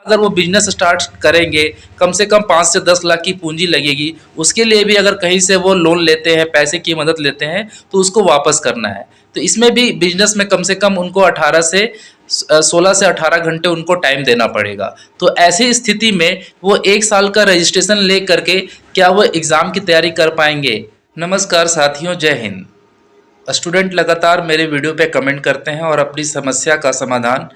अगर वो business start करेंगे, कम से कम 5 से 10 लाख की पूंजी लगेगी। उसके लिए भी अगर कहीं से वो लोन लेते हैं, पैसे की मदद लेते हैं, तो उसको वापस करना है। तो इसमें भी बिजनेस में कम से कम उनको 16 से 18 घंटे उनको टाइम देना पड़ेगा। तो ऐसी स्थिति में वो 1 साल का रजिस्ट्रेशन ले करके क्या वो एग्ज़ाम की तैयारी कर पाएंगे? नमस्कार साथियों, जय हिंद। स्टूडेंट लगातार मेरे वीडियो पे कमेंट करते हैं और अपनी समस्या का समाधान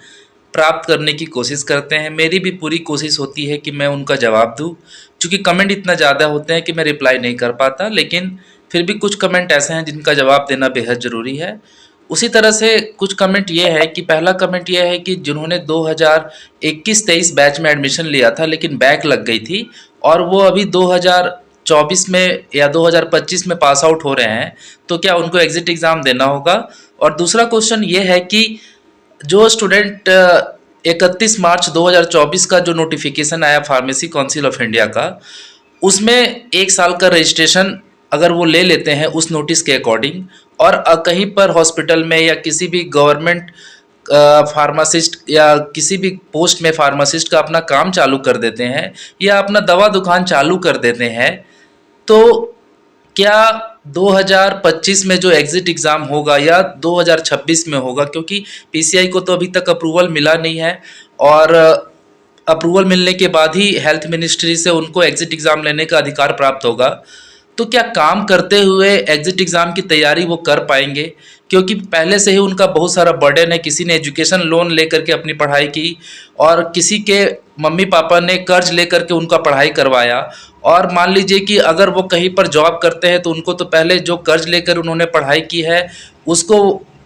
प्राप्त करने की कोशिश करते हैं। मेरी भी पूरी कोशिश होती है कि मैं उनका जवाब दूं। चूँकि कमेंट इतना ज़्यादा होते हैं कि मैं रिप्लाई नहीं कर पाता, लेकिन फिर भी कुछ कमेंट ऐसे हैं जिनका जवाब देना बेहद ज़रूरी है। उसी तरह से कुछ कमेंट ये है कि पहला कमेंट ये है कि जिन्होंने 2021-23 बैच में एडमिशन लिया था लेकिन बैक लग गई थी और वो अभी 2024 में या 2025 में पास आउट हो रहे हैं, तो क्या उनको एग्ज़िट एग्ज़ाम देना होगा? और दूसरा क्वेश्चन ये है कि जो स्टूडेंट 31 मार्च 2024 का जो नोटिफिकेशन आया फार्मेसी काउंसिल ऑफ इंडिया का, उसमें 1 साल का रजिस्ट्रेशन अगर वो ले लेते हैं उस नोटिस के अकॉर्डिंग और कहीं पर हॉस्पिटल में या किसी भी गवर्नमेंट फार्मासिस्ट या किसी भी पोस्ट में फार्मासिस्ट का अपना काम चालू कर देते हैं या अपना दवा दुकान चालू कर देते हैं, तो क्या 2025 में जो एग्ज़िट एग्ज़ाम होगा या 2026 में होगा? क्योंकि पीसीआई को तो अभी तक अप्रूवल मिला नहीं है और अप्रूवल मिलने के बाद ही हेल्थ मिनिस्ट्री से उनको एग्ज़िट एग्ज़ाम लेने का अधिकार प्राप्त होगा। तो क्या काम करते हुए एग्ज़िट एग्ज़ाम की तैयारी वो कर पाएंगे? क्योंकि पहले से ही उनका बहुत सारा बर्डन है। किसी ने एजुकेशन लोन लेकर के अपनी पढ़ाई की और किसी के मम्मी पापा ने कर्ज लेकर के उनका पढ़ाई करवाया, और मान लीजिए कि अगर वो कहीं पर जॉब करते हैं तो उनको तो पहले जो कर्ज लेकर उन्होंने पढ़ाई की है उसको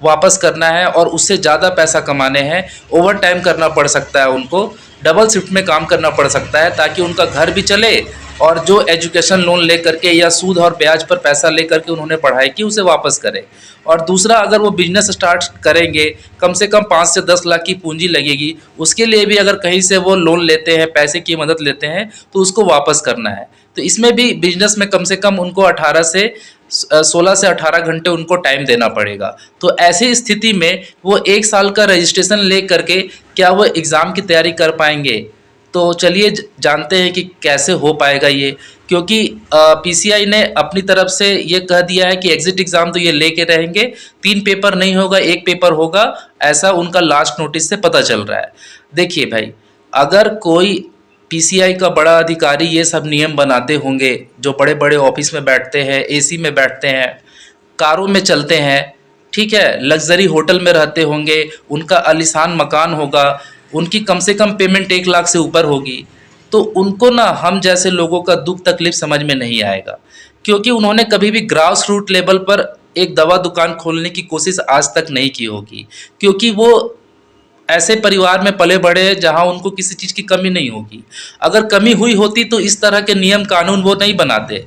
वापस करना है और उससे ज़्यादा पैसा कमाने हैं। ओवर टाइम करना पड़ सकता है, उनको डबल शिफ्ट में काम करना पड़ सकता है ताकि उनका घर भी चले और जो एजुकेशन लोन ले करके या सूद और ब्याज पर पैसा ले करके उन्होंने पढ़ाई की उसे वापस करें। और दूसरा, अगर वो बिजनेस स्टार्ट करेंगे, कम से कम 5 से 10 लाख की पूंजी लगेगी। उसके लिए भी अगर कहीं से वो लोन लेते हैं, पैसे की मदद लेते हैं, तो उसको वापस करना है। तो इसमें भी बिजनेस में कम से कम उनको 16 से 18 घंटे उनको टाइम देना पड़ेगा। तो ऐसी स्थिति में वो 1 साल का रजिस्ट्रेशन ले करके क्या वो एग्ज़ाम की तैयारी कर पाएंगे? तो चलिए जानते हैं कि कैसे हो पाएगा ये। क्योंकि पीसीआई ने अपनी तरफ से ये कह दिया है कि एग्ज़िट एग्ज़ाम तो ये लेके रहेंगे, 3 पेपर नहीं होगा, 1 पेपर होगा, ऐसा उनका लास्ट नोटिस से पता चल रहा है। देखिए भाई, अगर कोई पीसीआई का बड़ा अधिकारी ये सब नियम बनाते होंगे, जो बड़े बड़े ऑफिस में बैठते हैं, एसी में बैठते हैं, कारों में चलते हैं, ठीक है, लग्जरी होटल में रहते होंगे, उनका आलीशान मकान होगा, उनकी कम से कम पेमेंट 1 लाख से ऊपर होगी, तो उनको ना हम जैसे लोगों का दुख तकलीफ समझ में नहीं आएगा। क्योंकि उन्होंने कभी भी ग्रास रूट लेवल पर एक दवा दुकान खोलने की कोशिश आज तक नहीं की होगी, क्योंकि वो ऐसे परिवार में पले बड़े हैं जहाँ उनको किसी चीज़ की कमी नहीं होगी। अगर कमी हुई होती तो इस तरह के नियम कानून वो नहीं बनाते।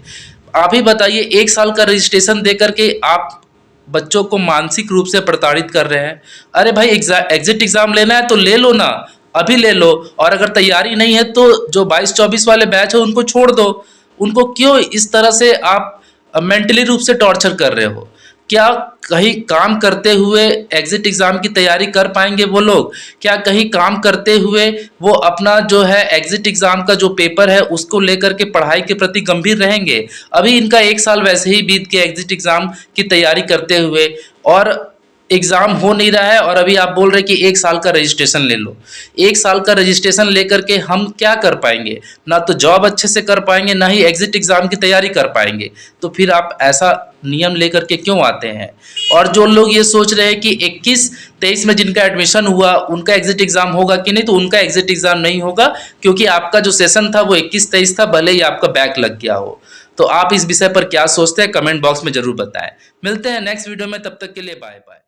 आप ही बताइए, 1 साल का रजिस्ट्रेशन दे करके आप बच्चों को मानसिक रूप से प्रताड़ित कर रहे हैं। अरे भाई, एग्ज़िट एग्ज़ाम लेना है तो ले लो ना, अभी ले लो। और अगर तैयारी नहीं है तो जो 22-24 वाले बैच है उनको छोड़ दो। उनको क्यों इस तरह से आप मेंटली रूप से टॉर्चर कर रहे हो? क्या कहीं काम करते हुए एग्ज़िट एग्ज़ाम की तैयारी कर पाएंगे वो लोग? क्या कहीं काम करते हुए वो अपना जो है एग्ज़िट एग्ज़ाम का जो पेपर है उसको लेकर के पढ़ाई के प्रति गंभीर रहेंगे? अभी इनका 1 साल वैसे ही बीत के एग्ज़िट एग्ज़ाम की तैयारी करते हुए, और एग्ज़ाम हो नहीं रहा है, और अभी आप बोल रहे कि 1 साल का रजिस्ट्रेशन ले लो। 1 साल का रजिस्ट्रेशन लेकर के हम क्या कर पाएंगे? ना तो जॉब अच्छे से कर पाएंगे, ना ही एग्ज़िट एग्ज़ाम की तैयारी कर पाएंगे। तो फिर आप ऐसा नियम लेकर के क्यों आते हैं? और जो लोग ये सोच रहे हैं कि 21-23 में जिनका एडमिशन हुआ उनका एग्ज़िट एग्ज़ाम होगा कि नहीं, तो उनका एग्ज़िट एग्ज़ाम नहीं होगा, क्योंकि आपका जो सेशन था वो 21-23 था, भले ही आपका बैक लग गया हो। तो आप इस विषय पर क्या सोचते हैं, कमेंट बॉक्स में ज़रूर बताएं। मिलते हैं नेक्स्ट वीडियो में, तब तक के लिए बाय बाय।